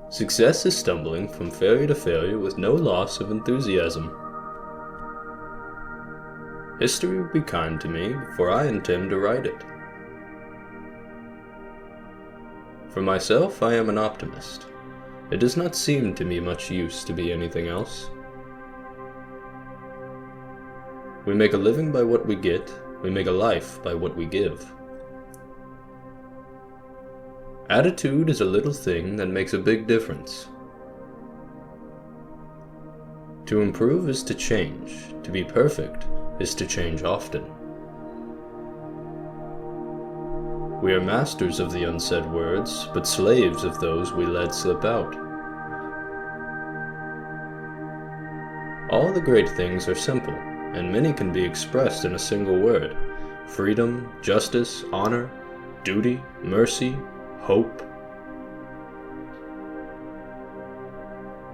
Success is stumbling from failure to failure with no loss of enthusiasm. History will be kind to me, for I intend to write it. For myself, I am an optimist. It does not seem to me much use to be anything else. We make a living by what we get, we make a life by what we give. Attitude is a little thing that makes a big difference. To improve is to change. To be perfect is to change often. We are masters of the unsaid words, but slaves of those we let slip out. All the great things are simple, and many can be expressed in a single word: freedom, justice, honor, duty, mercy, hope.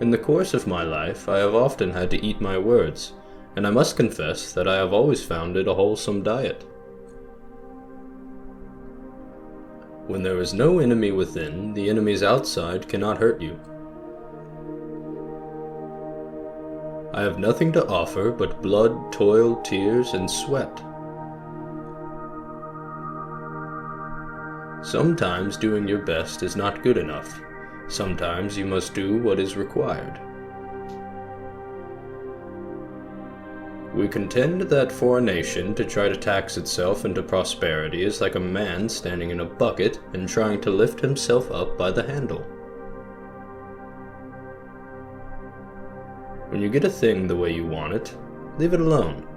In the course of my life, I have often had to eat my words, and I must confess that I have always found it a wholesome diet. When there is no enemy within, the enemies outside cannot hurt you. I have nothing to offer but blood, toil, tears, and sweat. Sometimes doing your best is not good enough. Sometimes you must do what is required. We contend that for a nation to try to tax itself into prosperity is like a man standing in a bucket and trying to lift himself up by the handle. When you get a thing the way you want it, leave it alone.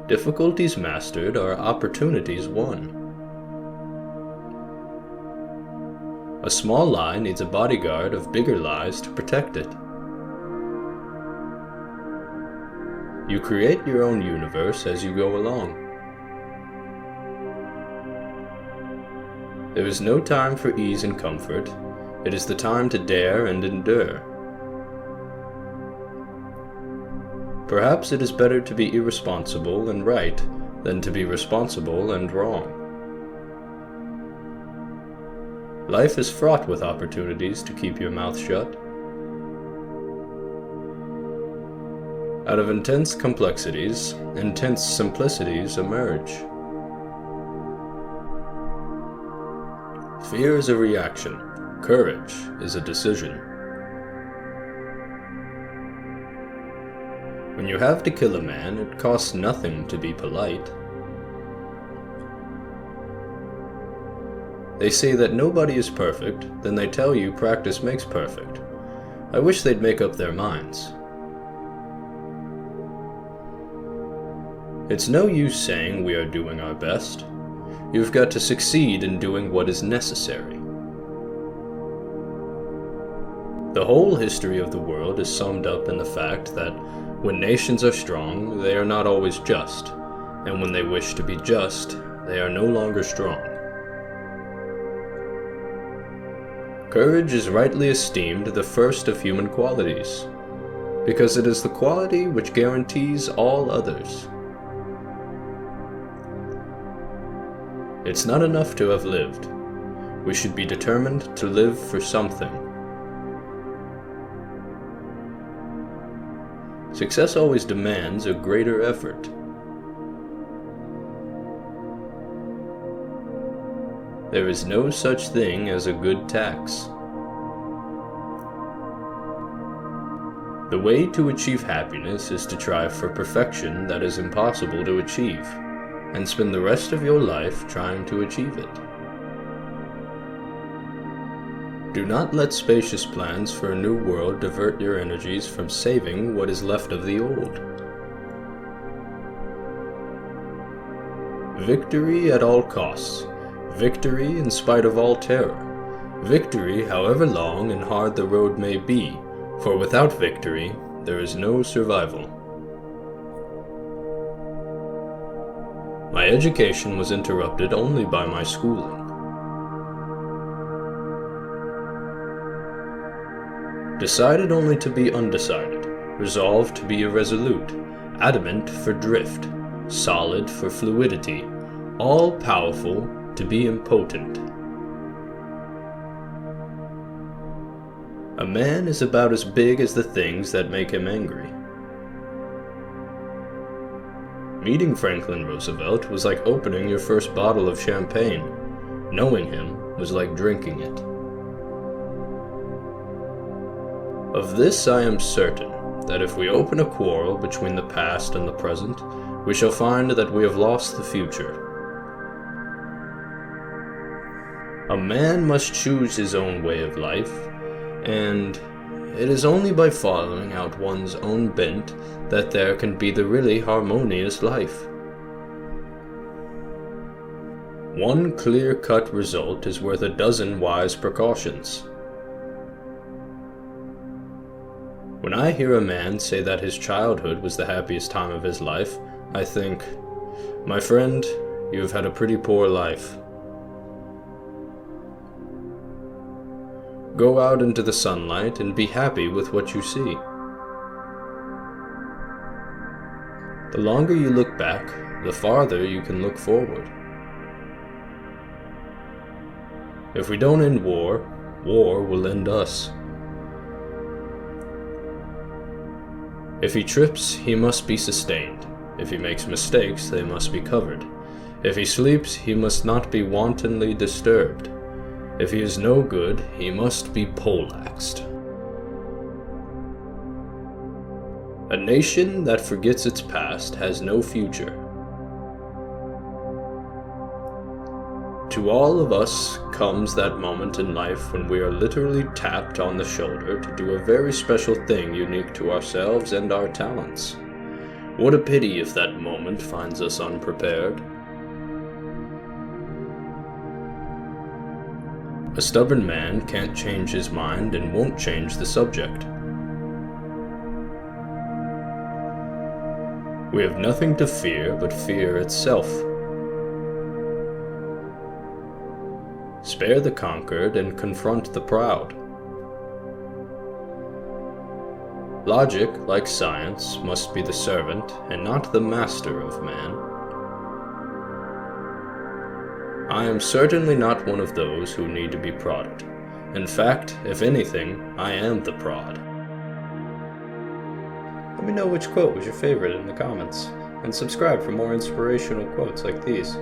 Difficulties mastered are opportunities won. A small lie needs a bodyguard of bigger lies to protect it. You create your own universe as you go along. There is no time for ease and comfort. It is the time to dare and endure. Perhaps it is better to be irresponsible and right than to be responsible and wrong. Life is fraught with opportunities to keep your mouth shut. Out of intense complexities, intense simplicities emerge. Fear is a reaction. Courage is a decision. When you have to kill a man, it costs nothing to be polite. They say that nobody is perfect, then they tell you practice makes perfect. I wish they'd make up their minds. It's no use saying we are doing our best. You've got to succeed in doing what is necessary. The whole history of the world is summed up in the fact that when nations are strong, they are not always just, and when they wish to be just, they are no longer strong. Courage is rightly esteemed the first of human qualities, because it is the quality which guarantees all others. It's not enough to have lived. We should be determined to live for something. Success always demands a greater effort. There is no such thing as a good tax. The way to achieve happiness is to try for perfection that is impossible to achieve, and spend the rest of your life trying to achieve it. Do not let spacious plans for a new world divert your energies from saving what is left of the old. Victory at all costs. Victory in spite of all terror. Victory however long and hard the road may be, for without victory there is no survival. My education was interrupted only by my schooling. Decided only to be undecided, resolved to be irresolute, adamant for drift, solid for fluidity, all-powerful to be impotent. A man is about as big as the things that make him angry. Meeting Franklin Roosevelt was like opening your first bottle of champagne. Knowing him was like drinking it. Of this I am certain, that if we open a quarrel between the past and the present, we shall find that we have lost the future. A man must choose his own way of life, and it is only by following out one's own bent that there can be the really harmonious life. One clear-cut result is worth a dozen wise precautions. When I hear a man say that his childhood was the happiest time of his life, I think, my friend, you have had a pretty poor life. Go out into the sunlight and be happy with what you see. The longer you look back, the farther you can look forward. If we don't end war, war will end us. If he trips, he must be sustained. If he makes mistakes, they must be covered. If he sleeps, he must not be wantonly disturbed. If he is no good, he must be poleaxed. A nation that forgets its past has no future. To all of us comes that moment in life when we are literally tapped on the shoulder to do a very special thing unique to ourselves and our talents. What a pity if that moment finds us unprepared. A stubborn man can't change his mind and won't change the subject. We have nothing to fear but fear itself. Spare the conquered and confront the proud. Logic, like science, must be the servant and not the master of man. I am certainly not one of those who need to be prodded. In fact, if anything, I am the prod. Let me know which quote was your favorite in the comments, and subscribe for more inspirational quotes like these.